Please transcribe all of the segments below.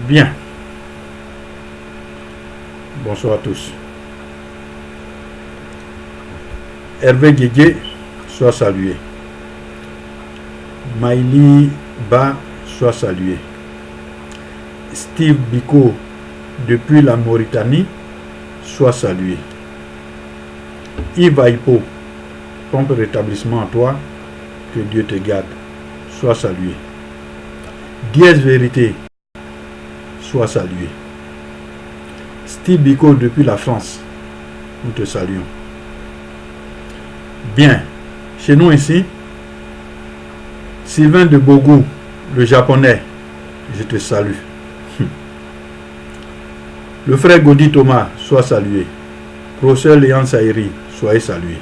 Bien. Bonsoir à tous. Hervé Guégué, soit salué. Maïli Ba, soit salué. Steve Biko, depuis la Mauritanie, soit salué. Yves Aipo, prompt rétablissement à toi, que Dieu te garde, soit salué. Diez Vérité, soit salué. Steve Biko depuis la France, nous te saluons. Bien, chez nous ici, Sylvain de Bogo, le japonais, je te salue. Le frère Godi Thomas, soit salué. Professeur Léon Saïri, soyez salué.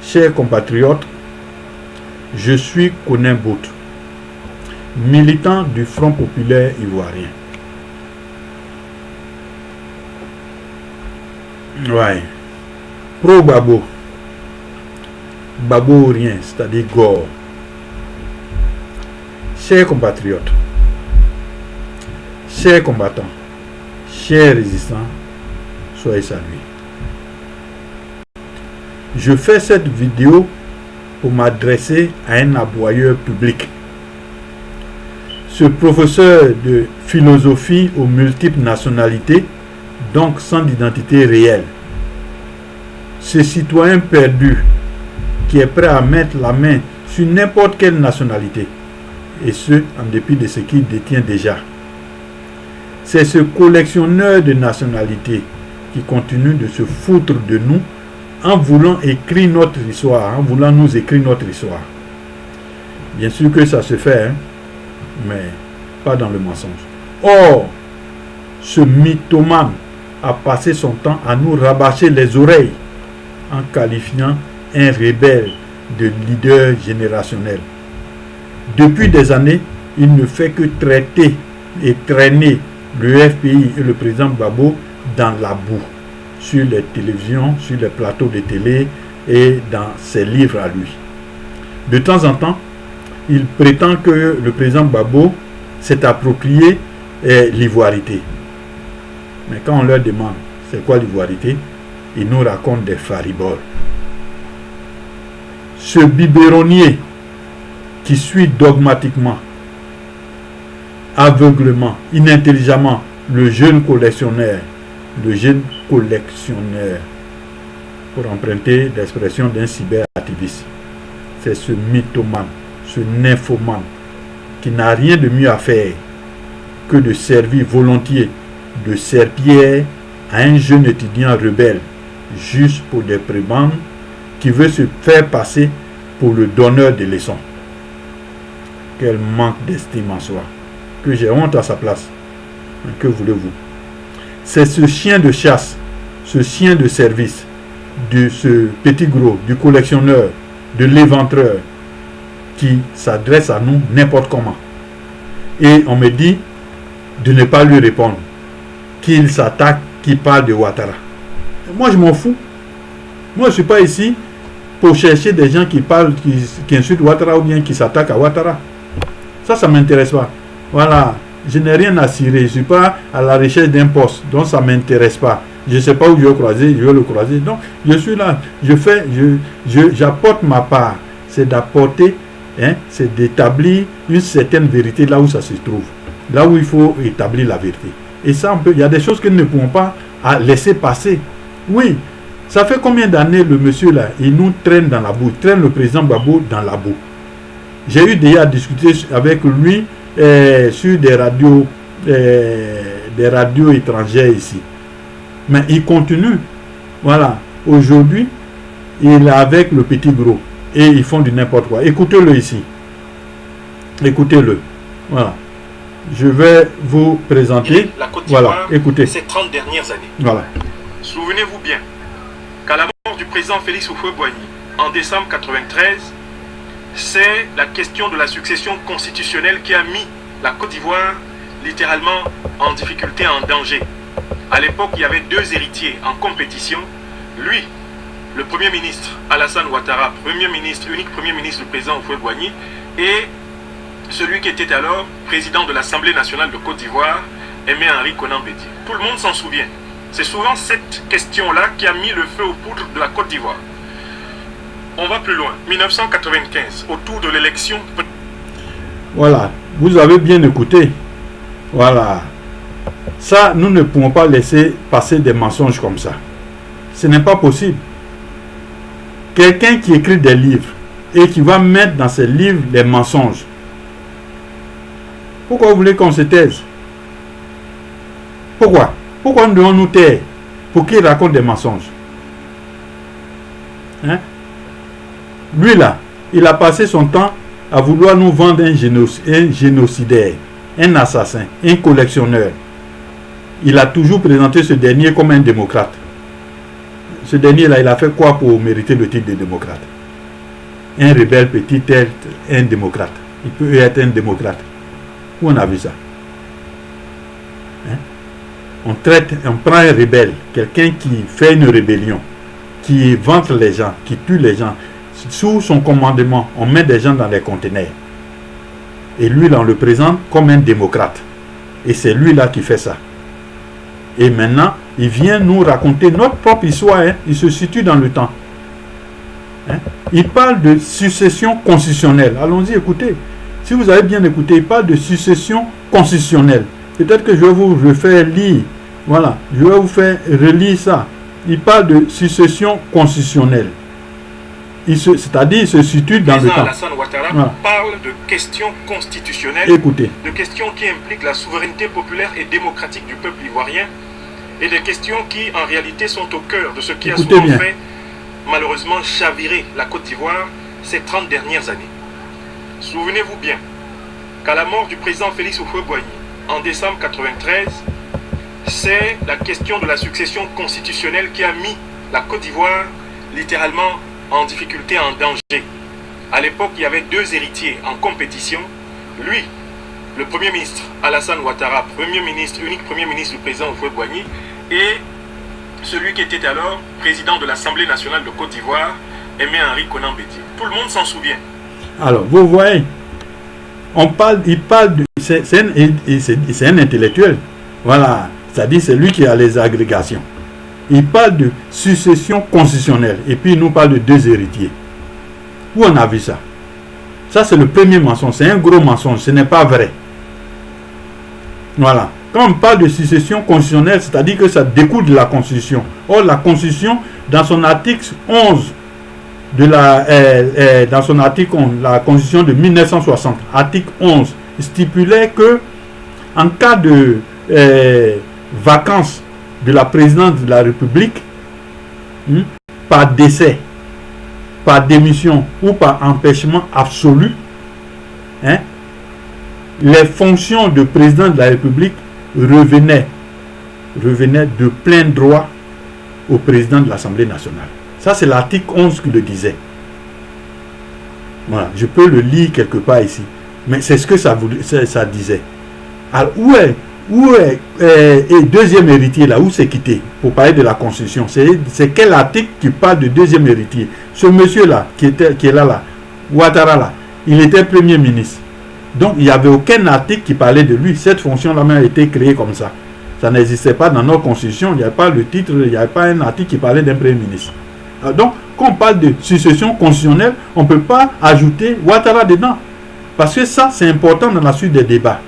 Chers compatriotes, je suis Konin Bout, militant du Front populaire ivoirien. Ouais. Pro Babo. Babo ou rien, c'est-à-dire Gore. Chers compatriotes, chers combattants, chers résistants, soyez salués. Je fais cette vidéo pour m'adresser à un aboyeur public. Ce professeur de philosophie aux multiples nationalités, donc sans identité réelle. Ce citoyen perdu qui est prêt à mettre la main sur n'importe quelle nationalité, et ce, en dépit de ce qu'il détient déjà. C'est ce collectionneur de nationalités qui continue de se foutre de nous en voulant écrire notre histoire, en voulant nous écrire notre histoire. Bien sûr que ça se fait, mais pas dans le mensonge. Or, ce mythomane a passé son temps à nous rabâcher les oreilles en qualifiant un rebelle de leader générationnel. Depuis des années, il ne fait que traiter et traîner le FPI et le président Gbagbo dans la boue, sur les télévisions, sur les plateaux de télé et dans ses livres à lui. De temps en temps, il prétend que le président Gbagbo s'est approprié l'ivoirité. Mais quand on leur demande c'est quoi l'ivoirité, ils nous racontent des fariboles. Ce biberonnier qui suit dogmatiquement, aveuglement, inintelligemment le jeune collectionneur, pour emprunter l'expression d'un cyberactiviste. C'est ce mythomane, ce nymphomane, qui n'a rien de mieux à faire que de servir volontiers de serpillère à un jeune étudiant rebelle, juste pour des prébendes, qui veut se faire passer pour le donneur de leçons. Quel manque d'estime en soi, que j'ai honte à sa place. Mais que voulez-vous? C'est ce chien de chasse, ce chien de service, de ce petit gros, du collectionneur, de l'éventreur, qui s'adresse à nous n'importe comment. Et on me dit de ne pas lui répondre, qu'il s'attaque, qu'il parle de Ouattara. Moi je m'en fous. Moi je ne suis pas ici pour chercher des gens qui parlent, qui insultent Ouattara ou bien qui s'attaquent à Ouattara. Ça ne m'intéresse pas. Voilà, je n'ai rien à cirer, je ne suis pas à la recherche d'un poste, donc ça ne m'intéresse pas. Je ne sais pas où je vais croiser, je vais le croiser. Donc je suis là, j'apporte ma part. C'est d'apporter, c'est d'établir une certaine vérité là où ça se trouve. Là où il faut établir la vérité. Et ça, il y a des choses que nous ne pouvons pas laisser passer. Oui, ça fait combien d'années le monsieur là, il nous traîne dans la boue, il traîne le président Gbagbo dans la boue. J'ai eu déjà à discuter avec lui sur des radios étrangères ici. Mais il continue. Voilà. Aujourd'hui, il est avec le petit gros. Et ils font du n'importe quoi. Écoutez-le ici. Écoutez-le. Voilà. Je vais vous présenter. La Côte d'Ivoire, voilà. Écoutez. Ces 30 dernières années. Voilà. Souvenez-vous bien qu'à la mort du président Félix Houphouët-Boigny en décembre 1993, c'est la question de la succession constitutionnelle qui a mis la Côte d'Ivoire littéralement en difficulté, en danger. À l'époque, il y avait deux héritiers en compétition. Lui, le Premier ministre Alassane Ouattara, unique Premier ministre du président Houphouët-Boigny, et celui qui était alors président de l'Assemblée nationale de Côte d'Ivoire, Aimé Henri Konan Bédié. Tout le monde s'en souvient. C'est souvent cette question-là qui a mis le feu aux poudres de la Côte d'Ivoire. On va plus loin. 1995, autour de l'élection... Voilà, vous avez bien écouté. Voilà. Ça, nous ne pouvons pas laisser passer des mensonges comme ça. Ce n'est pas possible. Quelqu'un qui écrit des livres et qui va mettre dans ses livres les mensonges. Pourquoi vous voulez qu'on se taise? Pourquoi? Pourquoi nous devons nous taire pour qu'il raconte des mensonges? Hein? Lui là, il a passé son temps à vouloir nous vendre un génocidaire, un assassin, un collectionneur. Il a toujours présenté ce dernier comme un démocrate. Ce dernier-là, il a fait quoi pour mériter le titre de démocrate? Un rebelle peut-il être un démocrate? Il peut être un démocrate. Où on a vu ça? Hein? On prend un rebelle, quelqu'un qui fait une rébellion, qui vante les gens, qui tue les gens. Sous son commandement, on met des gens dans les conteneurs. Et lui, là, on le présente comme un démocrate. Et c'est lui là qui fait ça. Et maintenant, il vient nous raconter notre propre histoire. Hein. Il se situe dans le temps. Hein. Il parle de succession constitutionnelle. Allons-y, écoutez. Si vous avez bien écouté, il parle de succession constitutionnelle. Peut-être que je vais vous refaire lire. Voilà, je vais vous faire relire ça. Il parle de succession constitutionnelle. C'est-à-dire, il se situe dans le temps. Alassane Ouattara parle de questions constitutionnelles, écoutez, de questions qui impliquent la souveraineté populaire et démocratique du peuple ivoirien, et des questions qui, en réalité, sont au cœur de ce qui a souvent fait, malheureusement, chavirer la Côte d'Ivoire ces 30 dernières années. Souvenez-vous bien qu'à la mort du président Félix Houphouët-Boigny, en décembre 1993, c'est la question de la succession constitutionnelle qui a mis la Côte d'Ivoire littéralement en difficulté, en danger. À l'époque, il y avait deux héritiers en compétition. Lui, le Premier ministre Alassane Ouattara, unique Premier ministre du président Houphouët-Boigny, et celui qui était alors président de l'Assemblée nationale de Côte d'Ivoire, Aimé Henri Konan Bédié. Tout le monde s'en souvient. Alors, vous voyez, il parle de... C'est un intellectuel. Voilà, c'est-à-dire c'est lui qui a les agrégations. Il parle de succession constitutionnelle et puis il nous parle de deux héritiers. Où on a vu ça? Ça, c'est le premier mensonge. C'est un gros mensonge. Ce n'est pas vrai. Voilà. Quand on parle de succession constitutionnelle, c'est-à-dire que ça découle de la Constitution. Or, la Constitution, dans son article 11, dans son article 11, la Constitution de 1960, article 11, stipulait que en cas de vacance de la présidence de la République, par décès, par démission ou par empêchement absolu, les fonctions de président de la République revenaient de plein droit au président de l'Assemblée nationale. Ça, c'est l'article 11 qui le disait. Voilà, je peux le lire quelque part ici. Mais c'est ce que ça disait. Alors, où est deuxième héritier là? Où c'est quitté? Pour parler de la Constitution. C'est quel article qui parle de deuxième héritier? Ce monsieur-là, qui est là, Ouattara là, il était Premier ministre. Donc, il n'y avait aucun article qui parlait de lui. Cette fonction-là même a été créée comme ça. Ça n'existait pas dans notre Constitution. Il n'y avait pas le titre, il n'y avait pas un article qui parlait d'un Premier ministre. Alors, donc, quand on parle de succession constitutionnelle, on ne peut pas ajouter Ouattara dedans. Parce que ça, c'est important dans la suite des débats.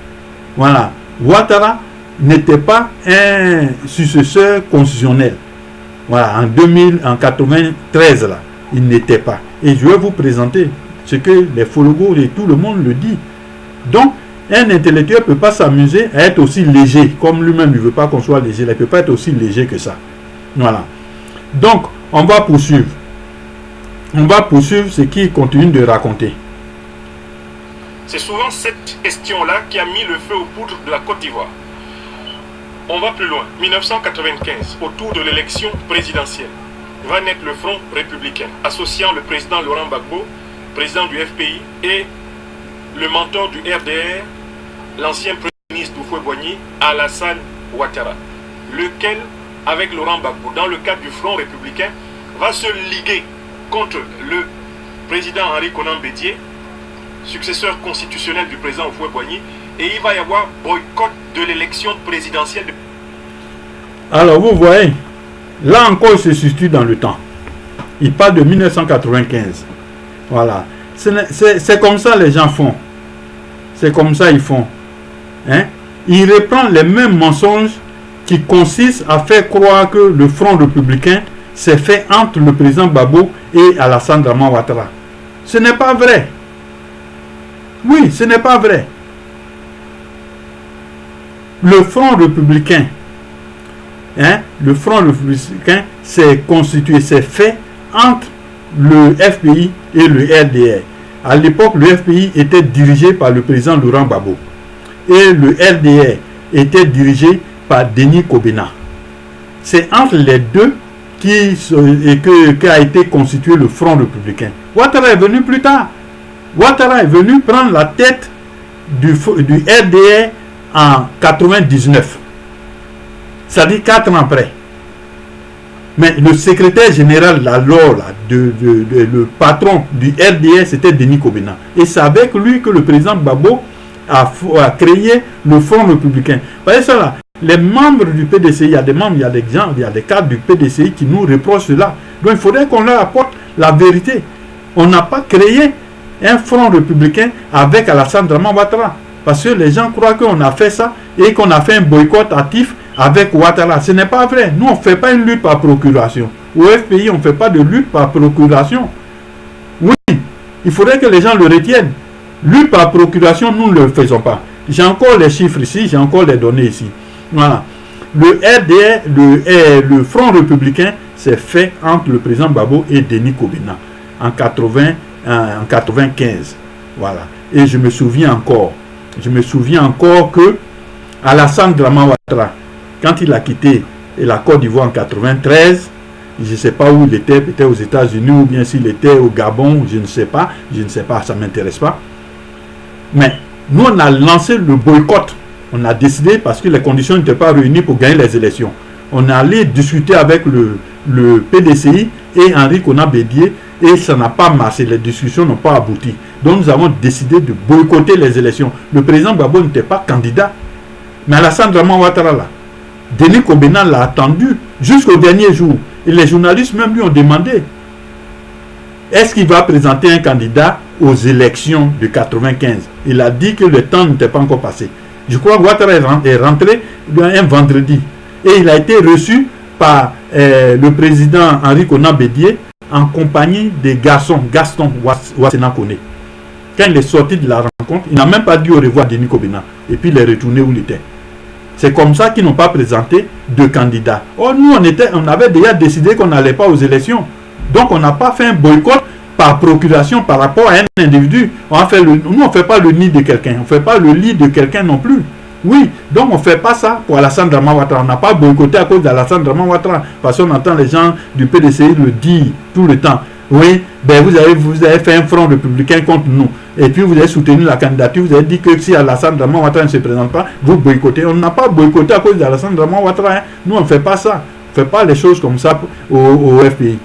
Voilà. Ouattara n'était pas un successeur constitutionnel. Voilà, en 93 là, il n'était pas. Et je vais vous présenter ce que les fologos et tout le monde le dit. Donc, un intellectuel ne peut pas s'amuser à être aussi léger, comme lui-même il ne veut pas qu'on soit léger, il ne peut pas être aussi léger que ça. Voilà. Donc, on va poursuivre. On va poursuivre ce qu'il continue de raconter. C'est souvent cette question-là qui a mis le feu aux poudres de la Côte d'Ivoire. On va plus loin. 1995, autour de l'élection présidentielle, va naître le Front républicain, associant le président Laurent Gbagbo, président du FPI, et le mentor du RDR, l'ancien premier ministre Houphouët-Boigny, Alassane Ouattara, lequel, avec Laurent Gbagbo, dans le cadre du Front républicain, va se liguer contre le président Henri Konan Bédié successeur constitutionnel du président Houphouët-Boigny, et il va y avoir boycott de l'élection présidentielle. Alors vous voyez, là encore il se situe dans le temps. Il parle de 1995. Voilà. C'est comme ça les gens font. C'est comme ça ils font. Hein? Ils reprennent les mêmes mensonges qui consistent à faire croire que le Front républicain s'est fait entre le président Gbagbo et Alassane Dramane Ouattara. Ce n'est pas vrai. Oui, ce n'est pas vrai. Le Front républicain, le Front républicain s'est constitué, s'est fait entre le FPI et le RDR. À l'époque, le FPI était dirigé par le président Laurent Gbagbo et le RDR était dirigé par Denis Kobena. C'est entre les deux qu'a été constitué le Front républicain. Ouattara est venu plus tard. Ouattara est venu prendre la tête du RDR en 99. C'est-à-dire 4 ans après. Mais le secrétaire général, alors, le patron du RDR, c'était Denis Kobena. Et c'est avec lui que le président Gbagbo a créé le Front républicain. Vous voyez ça là, les membres du PDCI, il y a des membres, il y a des gens, il y a des cadres du PDCI qui nous reprochent cela. Donc il faudrait qu'on leur apporte la vérité. On n'a pas créé un Front républicain avec Alassane Dramane Ouattara. Parce que les gens croient qu'on a fait ça et qu'on a fait un boycott actif avec Ouattara. Ce n'est pas vrai. Nous, on ne fait pas une lutte par procuration. Au FPI, on ne fait pas de lutte par procuration. Oui, il faudrait que les gens le retiennent. Lutte par procuration, nous ne le faisons pas. J'ai encore les chiffres ici, j'ai encore les données ici. Voilà. Le RDR, le Front républicain, s'est fait entre le président Gbagbo et Denis Kobena en 95. Voilà. Et je me souviens encore que Alassane Dramane Ouattara, quand il a quitté la Côte d'Ivoire en 93, je ne sais pas où il était, peut-être aux États-Unis ou bien s'il était au Gabon, je ne sais pas, ça ne m'intéresse pas. Mais nous, on a lancé le boycott. On a décidé, parce que les conditions n'étaient pas réunies pour gagner les élections. On est allé discuter avec le PDCI et Henri Konan Bédié et ça n'a pas marché, les discussions n'ont pas abouti. Donc nous avons décidé de boycotter les élections. Le président Gbagbo n'était pas candidat. Mais Alassane Dramane Ouattara là, Denis Kobena l'a attendu jusqu'au dernier jour. Et les journalistes même lui ont demandé, est-ce qu'il va présenter un candidat aux élections de 95? Il a dit que le temps n'était pas encore passé. Je crois que Ouattara est rentré un vendredi. Et il a été reçu par le président Henri Konan Bédié en compagnie des Gaston Ouassena Kone. Quand il est sorti de la rencontre, il n'a même pas dit au revoir à Denis Kobena. Et puis il est retourné où il était. C'est comme ça qu'ils n'ont pas présenté de candidats. Or, nous, on avait déjà décidé qu'on n'allait pas aux élections. Donc, on n'a pas fait un boycott par procuration par rapport à un individu. Nous, on ne fait pas le nid de quelqu'un. On ne fait pas le lit de quelqu'un non plus. Oui, donc on ne fait pas ça pour Alassane Dramane Ouattara. On n'a pas boycotté à cause d'Alassane Dramane Ouattara. Parce qu'on entend les gens du PDCI le dire tout le temps. Oui, ben vous avez fait un front républicain contre nous. Et puis vous avez soutenu la candidature. Vous avez dit que si Alassane Dramane Ouattara ne se présente pas, vous boycottez. On n'a pas boycotté à cause d'Alassane Dramane Ouattara. Hein. Nous, on ne fait pas ça. On ne fait pas les choses comme ça au FPI.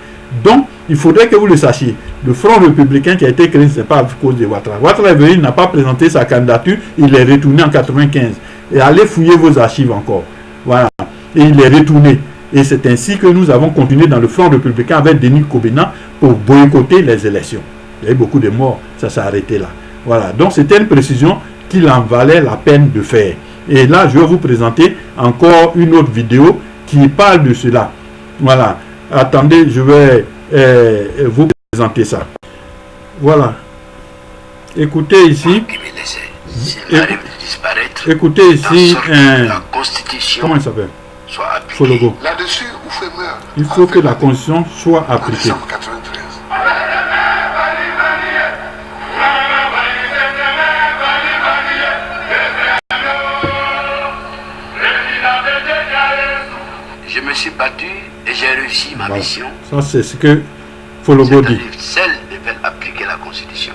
Donc, il faudrait que vous le sachiez. Le Front républicain qui a été créé, ce n'est pas à cause de Ouattara. Ouattara est venu, il n'a pas présenté sa candidature, il est retourné en 95. Et allez fouiller vos archives encore. Voilà. Et il est retourné. Et c'est ainsi que nous avons continué dans le Front républicain avec Denis Kobena pour boycotter les élections. Il y a eu beaucoup de morts, ça s'est arrêté là. Voilà. Donc c'était une précision qu'il en valait la peine de faire. Et là, je vais vous présenter encore une autre vidéo qui parle de cela. Voilà. Attendez, je vais vous présenter ça. Voilà. Écoutez ici. Écoutez ici. Comment il s'appelle? Fologo. Il faut que la Constitution soit appliquée. Je me suis battu et j'ai réussi ma mission. Ça, c'est ce que Fologo dit. Celles veulent appliquer la Constitution.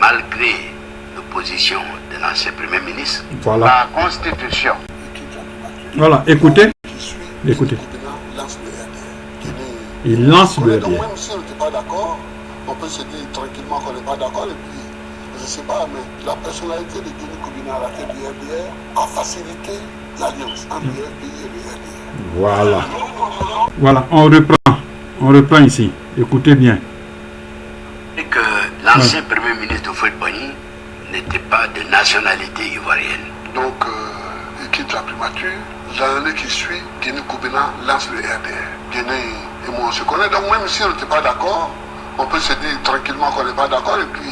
Malgré l'opposition de l'ancien Premier ministre, voilà. La Constitution. Voilà, écoutez. Écoutez. Il lance le RDR. Donc même si on n'était pas d'accord, on peut se dire tranquillement qu'on n'est pas d'accord et puis je ne sais pas, mais la personnalité de Guinée Koubina à la tête du RDR a facilité l'alliance entre le FPI et le RDR. Voilà. Voilà, on reprend ici. Écoutez bien. Et que l'ancien Premier ministre Houphouët-Boigny n'était pas de nationalité ivoirienne. Donc, il quitte la primature. L'année qui suit, Guinée Koubina lance le RDR. Guinée et moi, on se connaît. Donc, même si on n'était pas d'accord, on peut se dire tranquillement qu'on n'est pas d'accord. Et puis,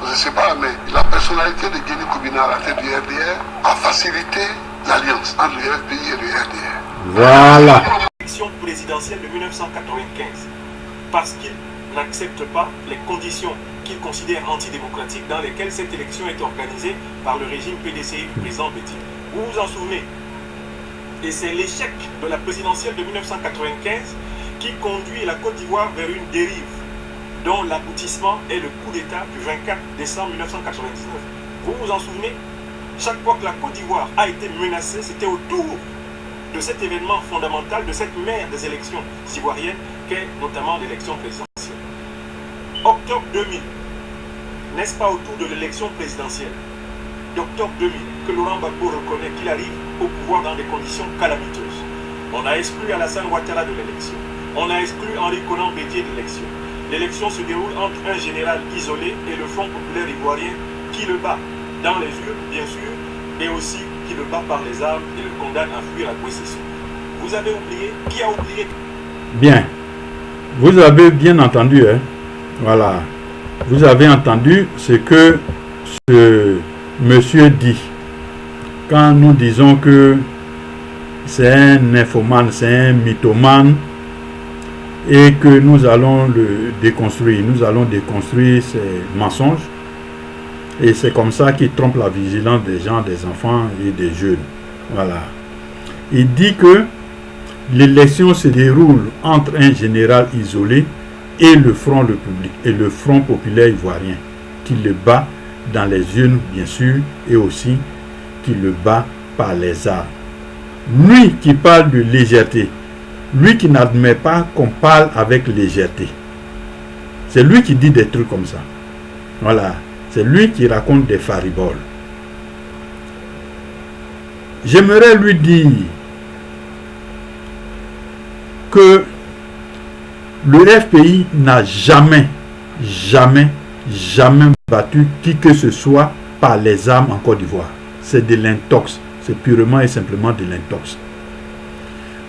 je ne sais pas, mais la personnalité de Guinée Koubina à la tête du RDR a facilité l'alliance entre le FPI et le RDR. Voilà. L'élection présidentielle de 1995, parce qu'il n'accepte pas les conditions qu'il considère antidémocratiques dans lesquelles cette élection est organisée par le régime PDCI du président Béty. Vous vous en souvenez? Et c'est l'échec de la présidentielle de 1995 qui conduit la Côte d'Ivoire vers une dérive dont l'aboutissement est le coup d'État du 24 décembre 1999. Vous vous en souvenez? Chaque fois que la Côte d'Ivoire a été menacée, c'était autour de cet événement fondamental, de cette mère des élections ivoiriennes, qu'est notamment l'élection présidentielle. Octobre 2000, n'est-ce pas autour de l'élection présidentielle d'octobre 2000 que Laurent Gbagbo reconnaît qu'il arrive au pouvoir dans des conditions calamiteuses? On a exclu Alassane Ouattara de l'élection. On a exclu Henri Konan Bédié de l'élection. L'élection se déroule entre un général isolé et le Front populaire ivoirien qui le bat dans les urnes, bien sûr, et aussi qui le bat par les armes et le condamne à fuir la possession. Vous avez oublié? Qui a oublié? Bien. Vous avez bien entendu, hein? Voilà. Vous avez entendu ce que ce monsieur dit. Quand nous disons que c'est un infomane, c'est un mythomane, et que nous allons le déconstruire. Nous allons déconstruire ces mensonges. Et c'est comme ça qu'il trompe la vigilance des gens, des enfants et des jeunes. Voilà. Il dit que l'élection se déroule entre un général isolé et le Front République et le Front populaire ivoirien, qui le bat dans les urnes, bien sûr, et aussi qui le bat par les armes. Lui qui parle de légèreté, lui qui n'admet pas qu'on parle avec légèreté, c'est lui qui dit des trucs comme ça. Voilà. C'est lui qui raconte des fariboles. J'aimerais lui dire que le FPI n'a jamais battu qui que ce soit par les armes en Côte d'Ivoire. C'est de l'intox. C'est purement et simplement de l'intox.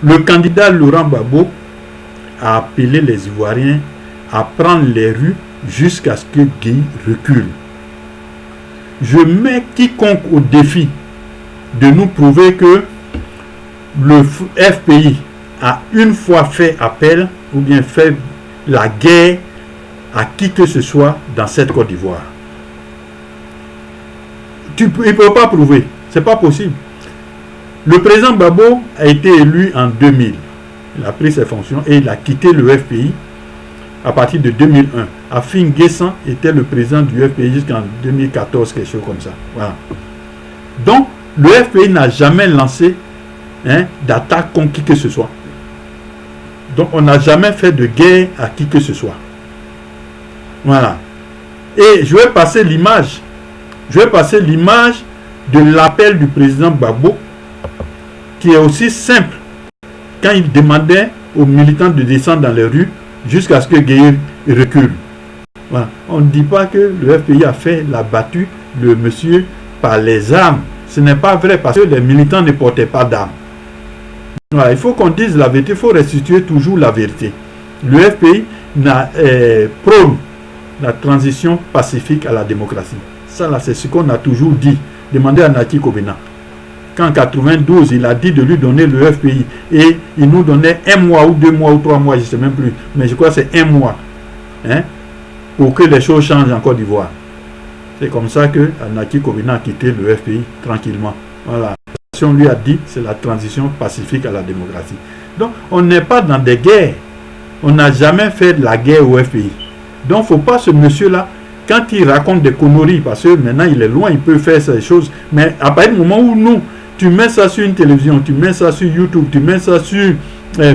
Le candidat Laurent Gbagbo a appelé les Ivoiriens à prendre les rues jusqu'à ce que Guy recule. Je mets quiconque au défi de nous prouver que le FPI a une fois fait appel ou bien fait la guerre à qui que ce soit dans cette Côte d'Ivoire. Il ne peut pas prouver. Ce n'est pas possible. Le président Gbagbo a été élu en 2000. Il a pris ses fonctions et il a quitté le FPI à partir de 2001. Afin Guessan était le président du FPI jusqu'en 2014, quelque chose comme ça. Voilà. Donc, le FPI n'a jamais lancé d'attaque contre qui que ce soit. Donc, on n'a jamais fait de guerre à qui que ce soit. Voilà. Et je vais passer l'image. Je vais passer l'image de l'appel du président Gbagbo, qui est aussi simple, quand il demandait aux militants de descendre dans les rues jusqu'à ce que Gueye recule. Voilà. On ne dit pas que le FPI a fait la battue de monsieur par les armes. Ce n'est pas vrai parce que les militants ne portaient pas d'armes. Voilà. Il faut qu'on dise la vérité, il faut restituer toujours la vérité. Le FPI prône la transition pacifique à la démocratie. Ça là, c'est ce qu'on a toujours dit. Demandez à Naki Kobena. Quand en 92, il a dit de lui donner le FPI et il nous donnait 1 mois ou 2 mois ou 3 mois, je ne sais même plus, mais je crois que c'est 1 mois pour que les choses changent en Côte d'Ivoire. C'est comme ça que Naki Kobena a quitté le FPI tranquillement. Voilà. On lui a dit c'est la transition pacifique à la démocratie. Donc on n'est pas dans des guerres. On n'a jamais fait de la guerre au FPI. Donc il ne faut pas ce monsieur-là, quand il raconte des conneries, parce que maintenant il est loin, il peut faire ces choses, mais à partir du moment où nous, tu mets ça sur une télévision, tu mets ça sur YouTube, tu mets ça sur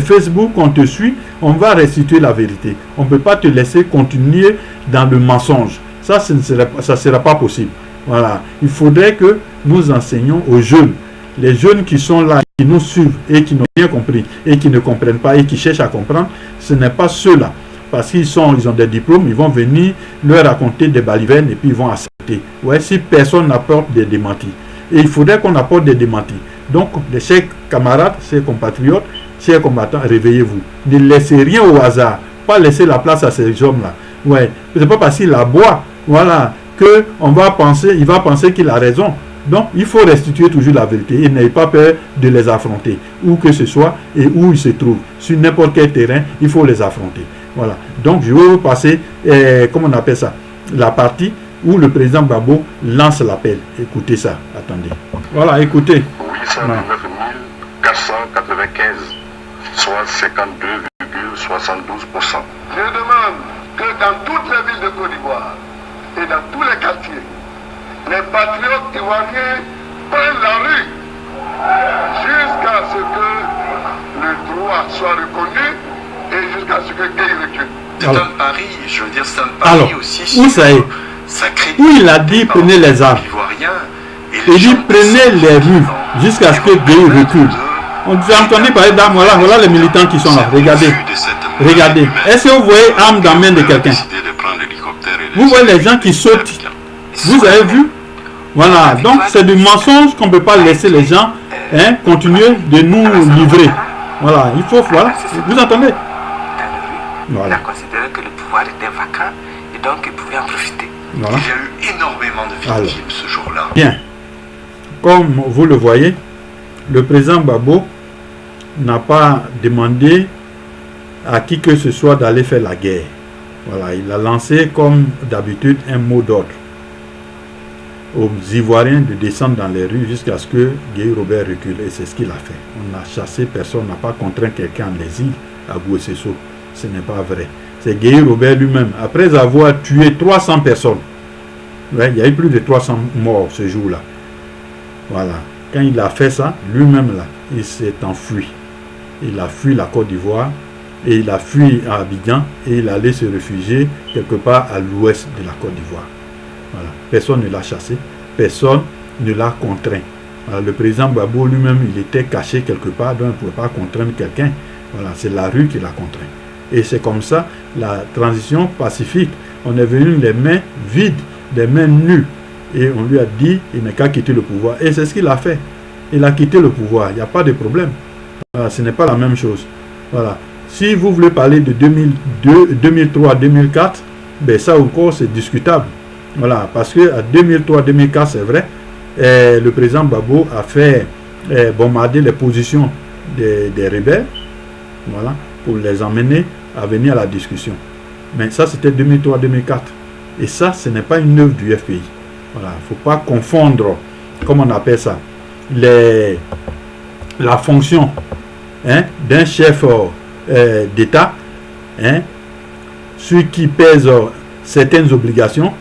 Facebook, on te suit, on va restituer la vérité. On ne peut pas te laisser continuer dans le mensonge. Ça, ça ne sera pas possible. Voilà. Il faudrait que nous enseignions aux jeunes, les jeunes qui sont là, qui nous suivent et qui n'ont rien compris et qui ne comprennent pas et qui cherchent à comprendre, ce n'est pas ceux-là. Parce qu'ils ont des diplômes, ils vont venir leur raconter des balivernes et puis ils vont accepter. Ouais, si personne n'apporte des démentis. Et il faudrait qu'on apporte des démentis. Donc, les chers camarades, chers compatriotes, chers combattants, réveillez-vous. Ne laissez rien au hasard. Pas laisser la place à ces hommes-là. Ouais, c'est pas parce qu'il la boit, voilà, que il va penser qu'il a raison. Donc, il faut restituer toujours la vérité et n'ayez pas peur de les affronter, où que ce soit et où ils se trouvent. Sur n'importe quel terrain, il faut les affronter. Voilà. Donc, je vais vous passer, comment on appelle ça, la partie où le président Gbagbo lance l'appel. Écoutez ça. Attendez. Voilà, écoutez. 819 495, soit 52,72%. Je demande que dans toutes les villes de Côte d'Ivoire et dans tous les quartiers, les patriotes ivoiriens prennent la rue jusqu'à ce que le droit soit reconnu et jusqu'à ce que Gueye recule. C'est un pari, je veux dire, c'est un pari aussi. Où ça est? Où il a dit prenez les armes. Il dit prenez les rues jusqu'à ce que Gueye recule. On a entendu parler d'armes. Voilà les militants qui sont là. Regardez. Regardez. Est-ce que vous voyez armes dans la main de quelqu'un? Vous voyez les gens qui sautent. Vous avez vu? Voilà. Donc c'est du mensonge qu'on ne peut pas laisser les gens continuer de nous livrer. Voilà. Il faut. Voilà. Vous entendez? Voilà. Il a considéré que le pouvoir était vacant et donc il pouvait en profiter. Voilà. Il y a eu énormément de victimes ce jour-là. Bien. Comme vous le voyez, le président Gbagbo n'a pas demandé à qui que ce soit d'aller faire la guerre. Voilà, il a lancé comme d'habitude un mot d'ordre aux Ivoiriens de descendre dans les rues jusqu'à ce que Gueye Robert recule. Et c'est ce qu'il a fait. On n'a chassé personne, n'a pas contraint quelqu'un en exil à Bouessesso. Ce n'est pas vrai. C'est Gueye Robert lui-même, après avoir tué 300 personnes. Ouais, il y a eu plus de 300 morts ce jour-là. Voilà. Quand il a fait ça, lui-même là, il s'est enfui. Il a fui la Côte d'Ivoire et il a fui à Abidjan et il allait se réfugier quelque part à l'ouest de la Côte d'Ivoire. Voilà. Personne ne l'a chassé, personne ne l'a contraint. Voilà. Le président Gbagbo lui-même, il était caché quelque part, donc il ne pouvait pas contraindre quelqu'un. Voilà. C'est la rue qui l'a contraint. Et c'est comme ça la transition pacifique. On est venu les mains vides, les mains nues. Et on lui a dit, il n'a qu'à quitter le pouvoir. Et c'est ce qu'il a fait. Il a quitté le pouvoir. Il n'y a pas de problème. Voilà, ce n'est pas la même chose. Voilà. Si vous voulez parler de 2002, 2003, 2004, ben ça encore c'est discutable. Voilà. Parce qu'à 2003, 2004, c'est vrai, le président Gbagbo a fait bombarder les positions des rebelles. Voilà. Pour les emmener à venir à la discussion. Mais ça, c'était 2003-2004. Et ça, ce n'est pas une œuvre du FPI. Voilà, il ne faut pas confondre, comment on appelle ça, la fonction d'un chef d'État, celui qui pèse certaines obligations,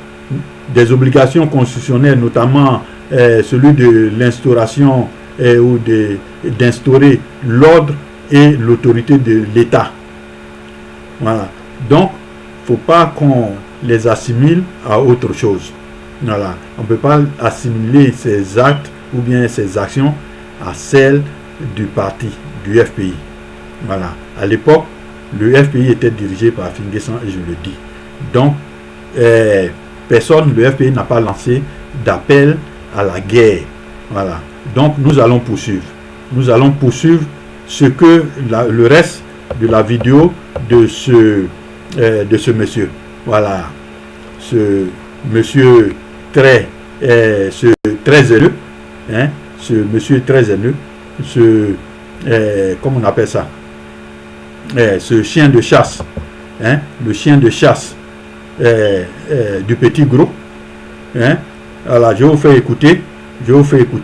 des obligations constitutionnelles, notamment celui de l'instauration ou d'instaurer l'ordre et l'autorité de l'État. Voilà. Donc, il ne faut pas qu'on les assimile à autre chose. Voilà. On ne peut pas assimiler ces actes ou bien ces actions à celles du parti, du FPI. Voilà. À l'époque, le FPI était dirigé par Finguessan et je le dis. Donc, personne, le FPI n'a pas lancé d'appel à la guerre. Voilà. Donc, nous allons poursuivre. Nous allons poursuivre ce que le reste de la vidéo de ce monsieur. Voilà. Ce monsieur très haineux, ce monsieur très haineux, comment on appelle ça, ce chien de chasse, le chien de chasse du petit groupe. Alors je vous fais écouter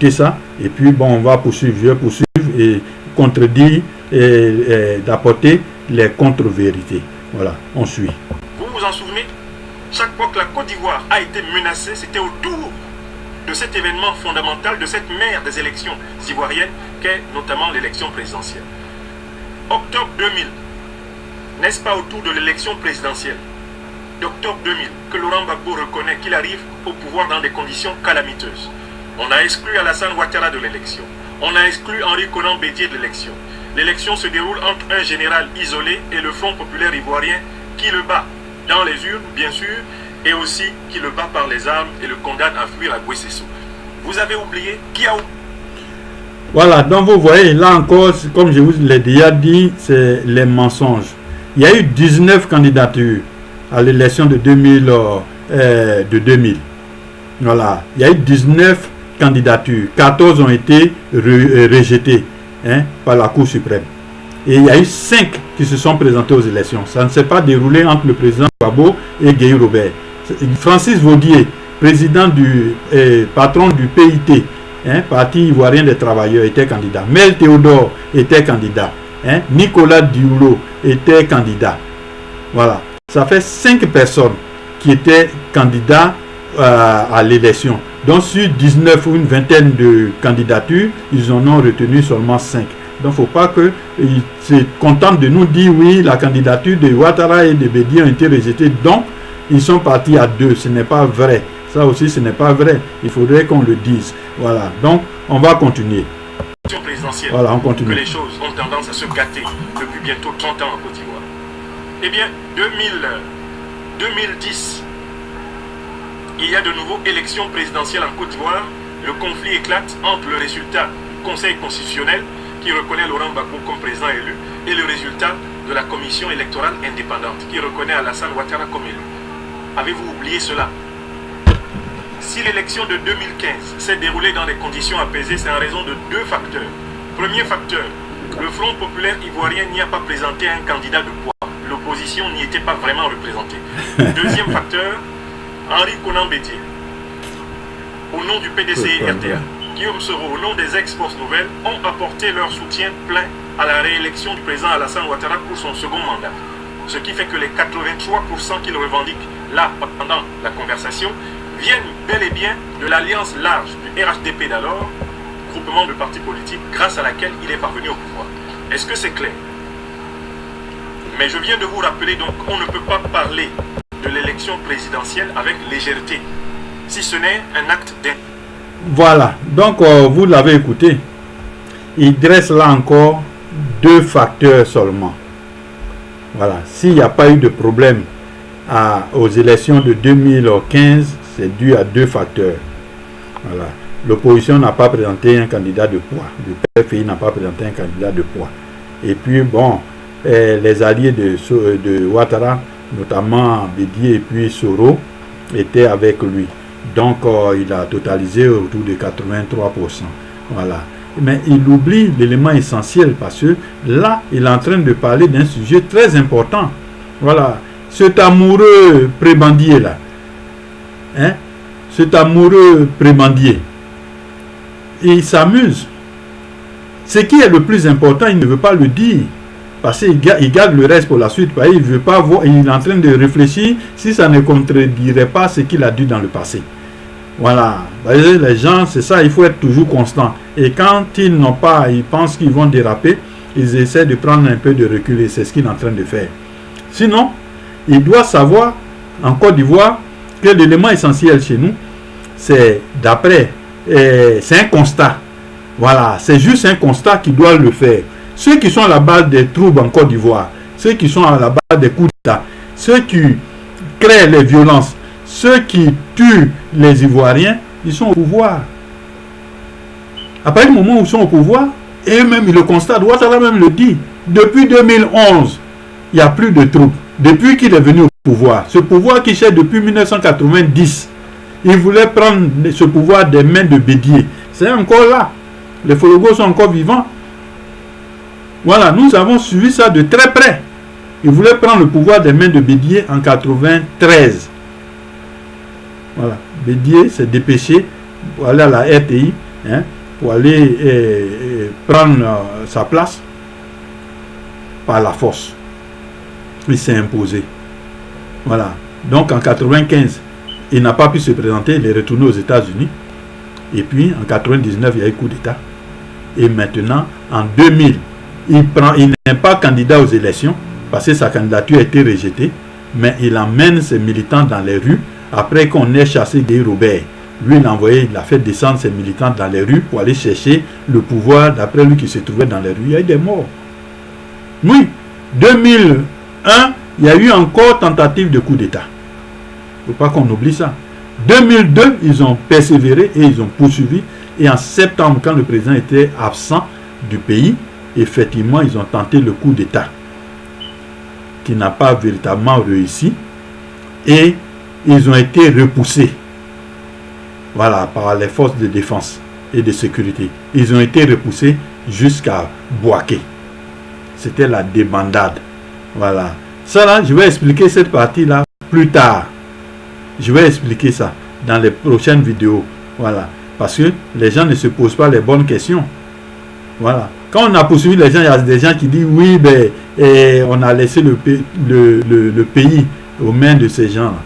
ça et puis bon, on va poursuivre, je vais poursuivre et contredire et d'apporter les contre-vérités. Voilà, on suit. Vous vous en souvenez? Chaque fois que la Côte d'Ivoire a été menacée, c'était autour de cet événement fondamental, de cette mère des élections ivoiriennes, qu'est notamment l'élection présidentielle. Octobre 2000, n'est-ce pas autour de l'élection présidentielle d'octobre 2000 que Laurent Gbagbo reconnaît qu'il arrive au pouvoir dans des conditions calamiteuses. On a exclu Alassane Ouattara de l'élection. On a exclu Henri Konan Bédié de l'élection. L'élection se déroule entre un général isolé et le Front populaire ivoirien qui le bat dans les urnes, bien sûr, et aussi qui le bat par les armes et le condamne à fuir à Guessesso. Vous avez oublié qui a oublié? Voilà, donc vous voyez, là encore, comme je vous l'ai déjà dit, c'est les mensonges. Il y a eu 19 candidatures à l'élection de 2000. Voilà, il y a eu 19 candidatures. 14 ont été rejetées par la Cour suprême. Et il y a eu 5 qui se sont présentés aux élections. Ça ne s'est pas déroulé entre le président Gbagbo et Guéhi Robert. Francis Vaudier, président patron du PIT, Parti ivoirien des travailleurs, était candidat. Mel Théodore était candidat. Nicolas Dioulo était candidat. Voilà. Ça fait 5 personnes qui étaient candidats à l'élection. Donc sur 19 ou une vingtaine de candidatures, ils en ont retenu seulement 5. Donc il ne faut pas qu'ils se contentent de nous dire oui, la candidature de Ouattara et de Bédié ont été rejetées. Donc ils sont partis à 2. Ce n'est pas vrai. Ça aussi, ce n'est pas vrai. Il faudrait qu'on le dise. Voilà. Donc, on va continuer. Voilà, on continue. Que les choses ont tendance à se gâter depuis bientôt 30 ans en Côte d'Ivoire. Eh bien, 2010, il y a de nouveau élections présidentielles en Côte d'Ivoire. Le conflit éclate entre le résultat du Conseil constitutionnel qui reconnaît Laurent Gbagbo comme président élu et le résultat de la commission électorale indépendante qui reconnaît Alassane Ouattara comme élu. Avez-vous oublié cela? Si l'élection de 2015 s'est déroulée dans des conditions apaisées, c'est en raison de 2 facteurs. Premier facteur, le Front populaire ivoirien n'y a pas présenté un candidat de poids. L'opposition n'y était pas vraiment représentée. Deuxième facteur, Henri Konan Bédié, au nom du PDC-RTA, Guillaume Soro, au nom des ex-Forces Nouvelles, ont apporté leur soutien plein à la réélection du président Alassane Ouattara pour son second mandat. Ce qui fait que les 83% qu'il revendique là, pendant la conversation, viennent bel et bien de l'alliance large du RHDP d'alors, groupement de partis politiques, grâce à laquelle il est parvenu au pouvoir. Est-ce que c'est clair? Mais je viens de vous rappeler, donc, on ne peut pas parler de l'élection présidentielle avec légèreté, si ce n'est un acte d'intérêt. Voilà, donc vous l'avez écouté. Il dresse là encore 2 facteurs seulement. Voilà, s'il n'y a pas eu de problème aux élections de 2015, c'est dû à 2 facteurs. Voilà. L'opposition n'a pas présenté un candidat de poids. Le PFI n'a pas présenté un candidat de poids. Et puis, bon, les alliés de Ouattara, notamment Bédié et puis Soro, étaient avec lui. Donc, il a totalisé autour de 83%. Voilà. Mais il oublie l'élément essentiel parce que là, il est en train de parler d'un sujet très important. Voilà. Cet amoureux prébendier là, cet amoureux prébendier, il s'amuse. Ce qui est le plus important, il ne veut pas le dire. Parce qu'il garde le reste pour la suite. Parce qu'il veut pas voir, il est en train de réfléchir si ça ne contredirait pas ce qu'il a dit dans le passé. Voilà. Les gens, c'est ça, il faut être toujours constant. Et quand ils n'ont pas, ils pensent qu'ils vont déraper, ils essaient de prendre un peu de recul et c'est ce qu'il est en train de faire. Sinon, il doit savoir, en Côte d'Ivoire, que l'élément essentiel chez nous, c'est c'est un constat. Voilà, c'est juste un constat qui doit le faire. Ceux qui sont à la base des troubles en Côte d'Ivoire, ceux qui sont à la base des coups d'État, ceux qui créent les violences, ceux qui tuent les Ivoiriens, ils sont au pouvoir. À partir du moment où ils sont au pouvoir, et eux-mêmes ils le constatent, Ouattara même le dit, depuis 2011, il n'y a plus de troupes. Depuis qu'il est venu au pouvoir, ce pouvoir qu'il cherche depuis 1990, il voulait prendre ce pouvoir des mains de Bédié. C'est encore là. Les Fologos sont encore vivants. Voilà, nous avons suivi ça de très près. Il voulait prendre le pouvoir des mains de Bédié en 1993. Voilà, Bédié s'est dépêché pour aller à la RTI, pour aller prendre sa place par la force. Il s'est imposé. Voilà. Donc en 1995, il n'a pas pu se présenter, il est retourné aux États-Unis. Et puis en 1999, il y a eu coup d'État. Et maintenant, en 2000, il n'est pas candidat aux élections parce que sa candidature a été rejetée. mais il emmène ses militants dans les rues. Après qu'on ait chassé Guy Robert, lui il a fait descendre ses militants dans les rues pour aller chercher le pouvoir d'après lui qui se trouvait dans les rues. Il y a eu des morts. Oui, 2001, il y a eu encore tentative de coup d'État. Il ne faut pas qu'on oublie ça. 2002, ils ont persévéré et ils ont poursuivi. Et en septembre, quand le président était absent du pays, effectivement, ils ont tenté le coup d'État qui n'a pas véritablement réussi. Et ils ont été repoussés. Voilà, par les forces de défense et de sécurité. Ils ont été repoussés jusqu'à Bouaké. C'était la débandade. Voilà. Ça là, je vais expliquer cette partie-là plus tard. Je vais expliquer ça dans les prochaines vidéos. Voilà. Parce que les gens ne se posent pas les bonnes questions. Voilà. Quand on a poursuivi les gens, il y a des gens qui disent oui, ben, on a laissé le pays aux mains de ces gens-là.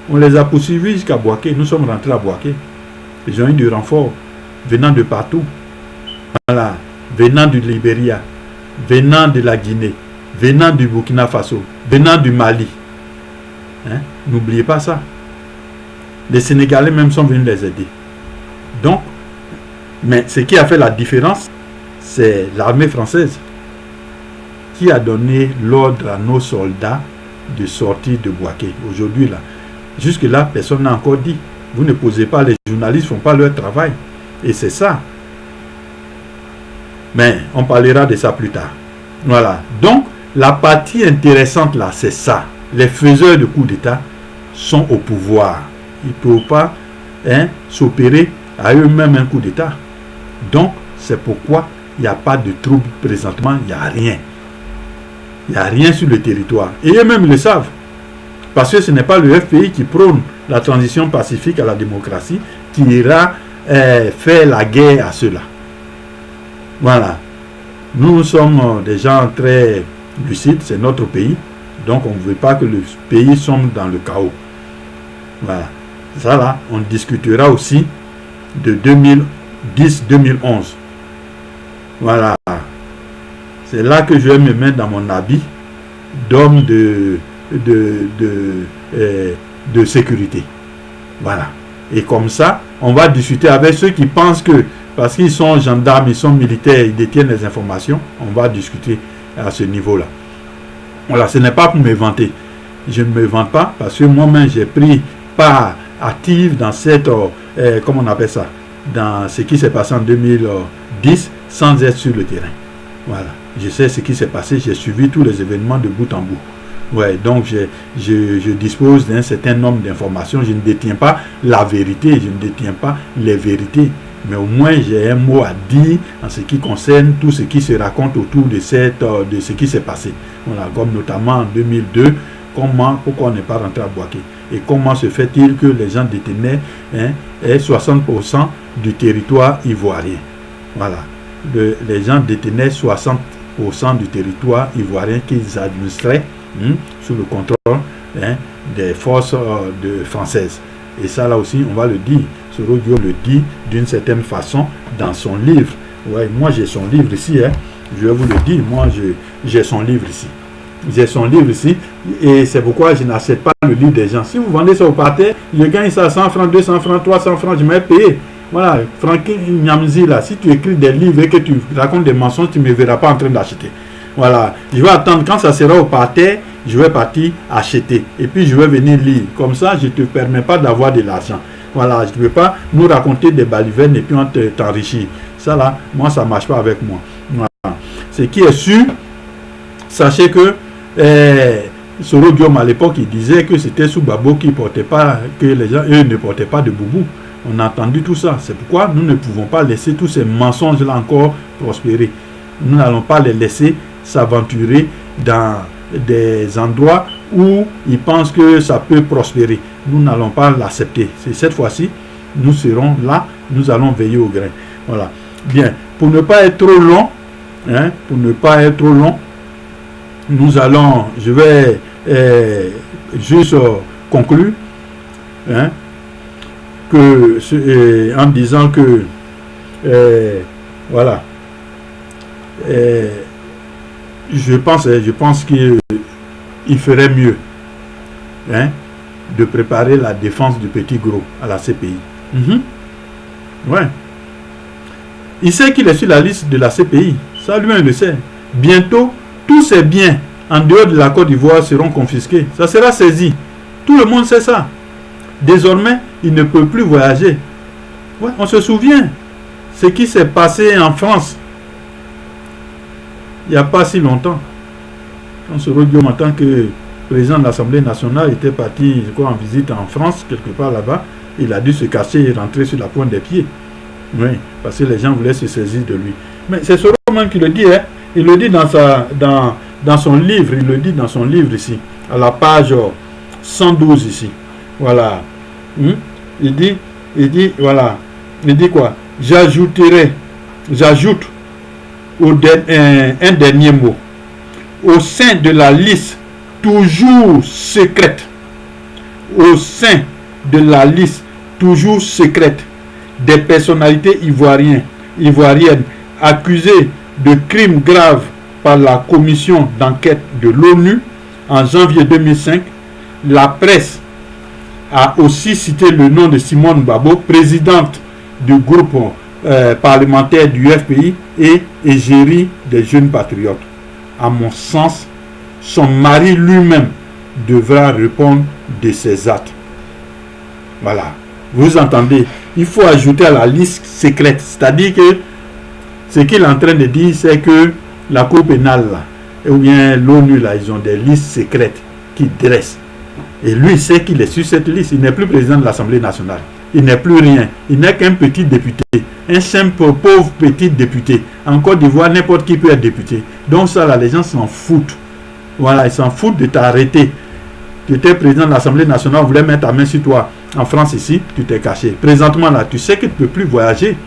On les a poursuivis jusqu'à Bouaké. Nous sommes rentrés à Bouaké. Ils ont eu du renfort venant de partout. Voilà. Venant du Libéria, venant de la Guinée, venant du Burkina Faso, venant du Mali. Hein? N'oubliez pas ça. Les Sénégalais même sont venus les aider. Donc, mais ce qui a fait la différence, c'est l'armée française qui a donné l'ordre à nos soldats de sortir de Bouaké. Aujourd'hui, là, jusque-là, personne n'a encore dit. Vous ne posez pas, les journalistes ne font pas leur travail. Et c'est ça. Mais on parlera de ça plus tard. Voilà. Donc, la partie intéressante là, c'est ça. Les faiseurs de coups d'État sont au pouvoir. Ils ne peuvent pas s'opérer à eux-mêmes un coup d'État. Donc, c'est pourquoi il n'y a pas de troubles présentement. Il n'y a rien. Il n'y a rien sur le territoire. Et eux-mêmes le savent. Parce que ce n'est pas le FPI qui prône la transition pacifique à la démocratie qui ira faire la guerre à ceux-là. Voilà. Nous sommes des gens très lucides, c'est notre pays. Donc on ne veut pas que le pays sombre dans le chaos. Voilà. Ça là, on discutera aussi de 2010-2011. Voilà. C'est là que je vais me mettre dans mon habit d'homme de sécurité. Voilà. Et comme ça, on va discuter avec ceux qui pensent que, parce qu'ils sont gendarmes, ils sont militaires, ils détiennent les informations, on va discuter à ce niveau-là. Voilà, ce n'est pas pour me vanter. Je ne me vante pas parce que moi-même, j'ai pris part active dans cette, comment on appelle ça, dans ce qui s'est passé en 2010, sans être sur le terrain. Voilà. Je sais ce qui s'est passé, j'ai suivi tous les événements de bout en bout. Ouais, donc je dispose d'un certain nombre d'informations. Je ne détiens pas la vérité, je ne détiens pas les vérités. Mais au moins j'ai un mot à dire en ce qui concerne tout ce qui se raconte autour de ce qui s'est passé. Voilà, comme notamment en 2002, pourquoi on n'est pas rentré à Bouaké. Et comment se fait-il que les gens détenaient 60% du territoire ivoirien. Voilà. Les gens détenaient 60% du territoire ivoirien qu'ils administraient sous le contrôle des forces françaises. Et ça là aussi, on va le dire. Soro Diop le dit d'une certaine façon dans son livre. Ouais, moi j'ai son livre ici. Je vais vous le dire. Moi j'ai son livre ici. J'ai son livre ici. Et c'est pourquoi je n'achète pas le livre des gens. Si vous vendez ça au parterre, je gagne ça 100 francs, 200 francs, 300 francs, je m'ai payé. Voilà, Francky Nyamzi là, si tu écris des livres et que tu racontes des mensonges, tu ne me verras pas en train d'acheter. Voilà, je vais attendre quand ça sera au parterre, je vais partir acheter. Et puis je vais venir lire. Comme ça, je ne te permets pas d'avoir de l'argent. Voilà, je ne veux pas nous raconter des balivernes et puis on t'enrichit. Ça là, moi ça ne marche pas avec moi. Voilà. Ce qui est sûr, sachez que Soro Diop à l'époque, il disait que c'était sous Babo qui portait pas, que les gens, eux, ne portaient pas de boubou. On a entendu tout ça. C'est pourquoi nous ne pouvons pas laisser tous ces mensonges-là encore prospérer. Nous n'allons pas les laisser s'aventurer dans des endroits où ils pensent que ça peut prospérer. Nous n'allons pas l'accepter. C'est cette fois-ci, nous serons là, nous allons veiller au grain. Voilà. Bien. Pour ne pas être trop long, je vais juste conclure, en disant que voilà, je pense qu'il ferait mieux hein, de préparer la défense du petit gros à la CPI. Ouais. Il sait qu'il est sur la liste de la CPI. Ça, lui, il le sait. Bientôt, tous ses biens en dehors de la Côte d'Ivoire seront confisqués. Ça sera saisi. Tout le monde sait ça. Désormais, il ne peut plus voyager. Ouais, on se souvient ce qui s'est passé en France il n'y a pas si longtemps. Quand ce Guillaume, en tant que président de l'Assemblée nationale, était parti en visite en France, quelque part là-bas, il a dû se cacher et rentrer sur la pointe des pieds. Oui, parce que les gens voulaient se saisir de lui. Mais c'est ce même qui le dit, hein. Il le dit dans son livre, il le dit dans son livre ici, à la page 112 ici. Voilà. Il dit, voilà. Il dit quoi? J'ajoute un dernier mot. Au sein de la liste toujours secrète, des personnalités ivoiriennes accusées de crimes graves par la commission d'enquête de l'ONU en janvier 2005, la presse a aussi cité le nom de Simone Babo, présidente du groupe parlementaire du FPI et égérie des jeunes patriotes. À mon sens, son mari lui-même devra répondre de ses actes. Voilà. Vous entendez? Il faut ajouter à la liste secrète. C'est-à-dire que ce qu'il est en train de dire, c'est que la Cour pénale, là, ou bien l'ONU, là, ils ont des listes secrètes qu'ils dressent. Et lui, il sait qu'il est sur cette liste. Il n'est plus président de l'Assemblée nationale. Il n'est plus rien. Il n'est qu'un petit député. Un simple pauvre petit député. En Côte d'Ivoire, n'importe qui peut être député. Donc ça, là, les gens s'en foutent. Voilà, ils s'en foutent de t'arrêter. Tu étais président de l'Assemblée nationale, on voulait mettre ta main sur toi. En France, ici, tu t'es caché. Présentement, là, tu sais qu'il ne peut plus voyager.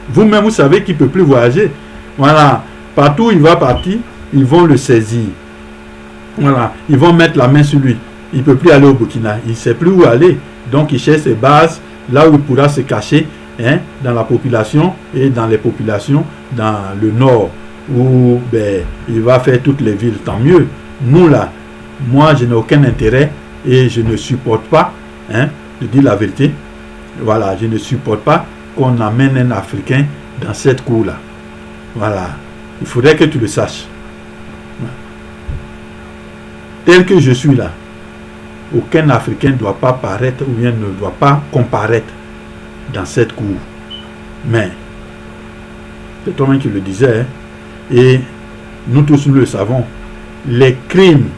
Vous-même, vous savez qu'il ne peut plus voyager. Voilà. Partout où il va partir, ils vont le saisir. Voilà. Ils vont mettre la main sur lui. Il ne peut plus aller au Burkina. Il ne sait plus où aller. Donc, il cherche ses bases, là où il pourra se cacher, hein, dans la population et dans les populations dans le nord, où il va faire toutes les villes. Tant mieux. Nous, là, moi, je n'ai aucun intérêt et je ne supporte pas, hein, je dis la vérité, voilà, je ne supporte pas qu'on amène un Africain dans cette cour-là. Voilà. Il faudrait que tu le saches. Tel que je suis là, aucun Africain ne doit pas paraître ou bien ne doit pas comparaître dans cette cour. Mais, c'est toi-même qui le disais, hein, et nous tous nous le savons, les crimes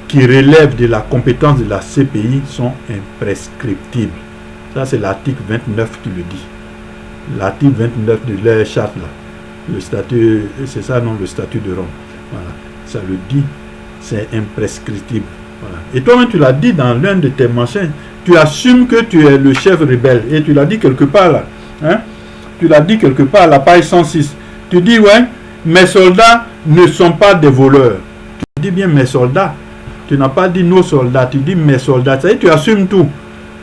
qui relèvent de la compétence de la CPI sont imprescriptibles. Ça, c'est l'article 29 qui le dit. L'article 29 de leur charte, là. Le statut, c'est ça, non, le statut de Rome. Voilà. Ça le dit, c'est imprescriptible. Voilà. Et toi-même, tu l'as dit dans l'un de tes machins. Tu assumes que tu es le chef rebelle. Et tu l'as dit quelque part, là. Hein? Tu l'as dit quelque part à la page 106. Tu dis, ouais, mes soldats ne sont pas des voleurs. Tu dis bien mes soldats. Tu n'as pas dit nos soldats, tu dis mes soldats. Ça y est, tu assumes tout.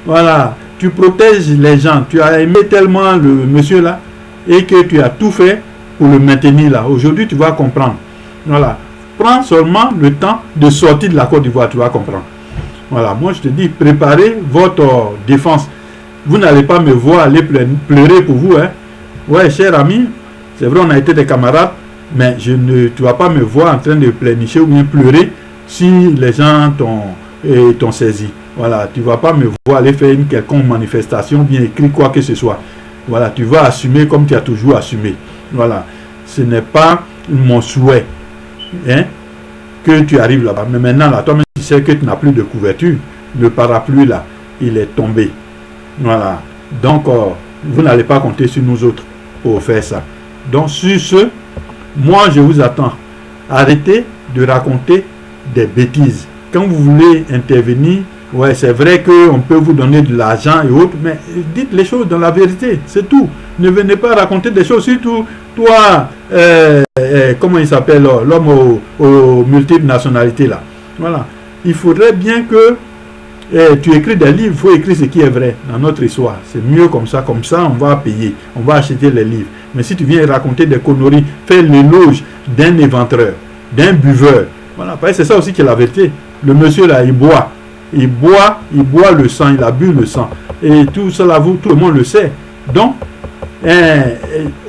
Voilà. Tu protèges les gens. Tu as aimé tellement le monsieur là et que tu as tout fait pour le maintenir là. Aujourd'hui, tu vas comprendre. Voilà. Prends seulement le temps de sortir de la Côte d'Ivoire, tu vas comprendre. Voilà. Moi, je te dis, préparez votre défense. Vous n'allez pas me voir aller pleurer pour vous. Hein. Ouais, cher ami, c'est vrai, on a été des camarades, mais tu ne vas pas me voir en train de pleurnicher ou bien pleurer si les gens t'ont saisi. Voilà, tu ne vas pas me voir aller faire une quelconque manifestation, bien écrit quoi que ce soit. Voilà, tu vas assumer comme tu as toujours assumé. Voilà, ce n'est pas mon souhait, hein, que tu arrives là-bas. Mais maintenant, là, toi-même, tu sais que tu n'as plus de couverture. Le parapluie, là, il est tombé. Voilà, donc, vous n'allez pas compter sur nous autres pour faire ça. Donc, sur ce, moi, je vous attends. Arrêtez de raconter des bêtises. Quand vous voulez intervenir, ouais, c'est vrai qu'on peut vous donner de l'argent et autres, mais dites les choses dans la vérité, c'est tout. Ne venez pas raconter des choses, surtout toi, comment il s'appelle, l'homme aux multiples nationalités là. Voilà. Il faudrait bien que tu écris des livres, il faut écrire ce qui est vrai dans notre histoire. C'est mieux comme ça on va payer, on va acheter les livres. Mais si tu viens raconter des conneries, faire l'éloge d'un éventreur, d'un buveur, voilà, c'est ça aussi qui est la vérité. Le monsieur là, il boit. il boit le sang, il a bu le sang. Et tout cela, tout le monde le sait. Donc,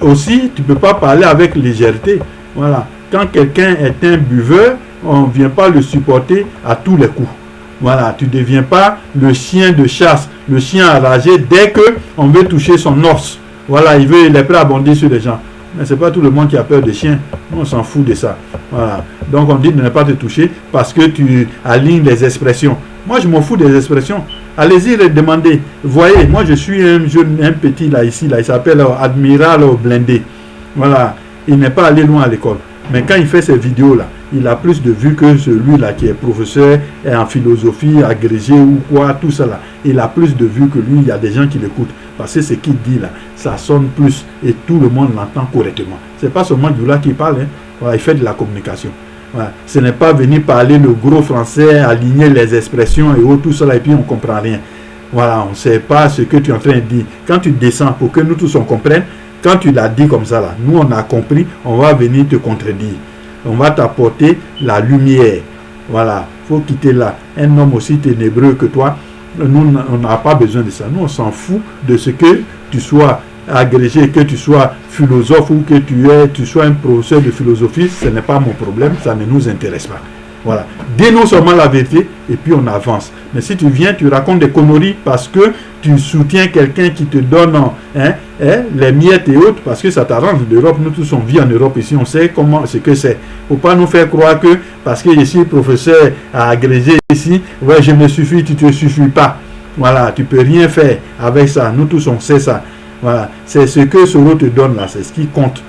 aussi, tu ne peux pas parler avec légèreté. Voilà. Quand quelqu'un est un buveur, on ne vient pas le supporter à tous les coups. Voilà, tu ne deviens pas le chien de chasse, le chien enragé dès qu'on veut toucher son os. Voilà, il est prêt à bondir sur les gens. Mais ce n'est pas tout le monde qui a peur des chiens. Nous, on s'en fout de ça. Voilà. Donc, on dit de ne pas te toucher parce que tu alignes les expressions. Moi, je m'en fous des expressions. Allez-y les demander. Voyez, moi, je suis un petit là, ici, là. Il s'appelle Admiral Blindé. Voilà. Il n'est pas allé loin à l'école. Mais quand il fait ces vidéos-là, il a plus de vues que celui-là qui est professeur en philosophie, agrégé ou quoi, tout ça là. Il a plus de vues que lui, il y a des gens qui l'écoutent. Parce que ce qu'il dit là, ça sonne plus et tout le monde l'entend correctement. Ce n'est pas seulement Dioula qui parle, hein. Voilà, il fait de la communication. Voilà. Ce n'est pas venir parler le gros français, aligner les expressions et tout ça là, et puis on ne comprend rien. Voilà, on ne sait pas ce que tu es en train de dire. Quand tu descends pour que nous tous on comprenne, quand tu l'as dit comme ça là, nous on a compris, on va venir te contredire. On va t'apporter la lumière. Voilà, il faut quitter là. Un homme aussi ténébreux que toi, nous on n'a pas besoin de ça. Nous on s'en fout de ce que tu sois agrégé, que tu sois philosophe ou que tu sois un professeur de philosophie, ce n'est pas mon problème, ça ne nous intéresse pas. Voilà. Dis-nous seulement la vérité et puis on avance. Mais si tu viens, tu racontes des conneries parce que tu soutiens quelqu'un qui te donne les miettes et autres, parce que ça t'arrange l'Europe. Nous tous on vit en Europe ici, on sait ce que c'est. Il ne faut pas nous faire croire que parce que je suis professeur à agrégé ici, ouais, je me suffis, tu ne te suffis pas. Voilà, tu ne peux rien faire avec ça. Nous tous on sait ça. Voilà, c'est ce que Soro te donne là, c'est ce qui compte.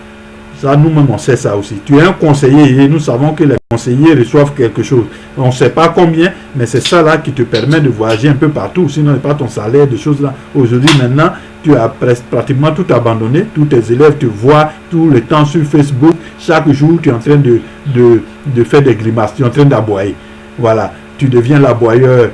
Ça, nous-mêmes, on sait ça aussi. Tu es un conseiller et nous savons que les conseillers reçoivent quelque chose. On ne sait pas combien, mais c'est ça là qui te permet de voyager un peu partout. Sinon, ce n'est pas ton salaire, des choses là. Aujourd'hui, maintenant, tu as pratiquement tout abandonné. Tous tes élèves te voient tout le temps sur Facebook. Chaque jour, tu es en train de faire des grimaces. Tu es en train d'aboyer. Voilà. Tu deviens l'aboyeur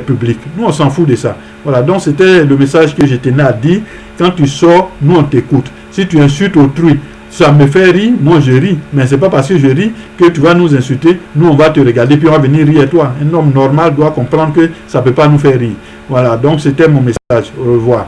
public. Nous, on s'en fout de ça. Voilà. Donc, c'était le message que je tenais à dire. Quand tu sors, nous, on t'écoute. Si tu insultes autrui, ça me fait rire, moi je ris, mais c'est pas parce que je ris que tu vas nous insulter, nous on va te regarder puis on va venir rire à toi. Un homme normal doit comprendre que ça peut pas nous faire rire. Voilà, donc c'était mon message. Au revoir.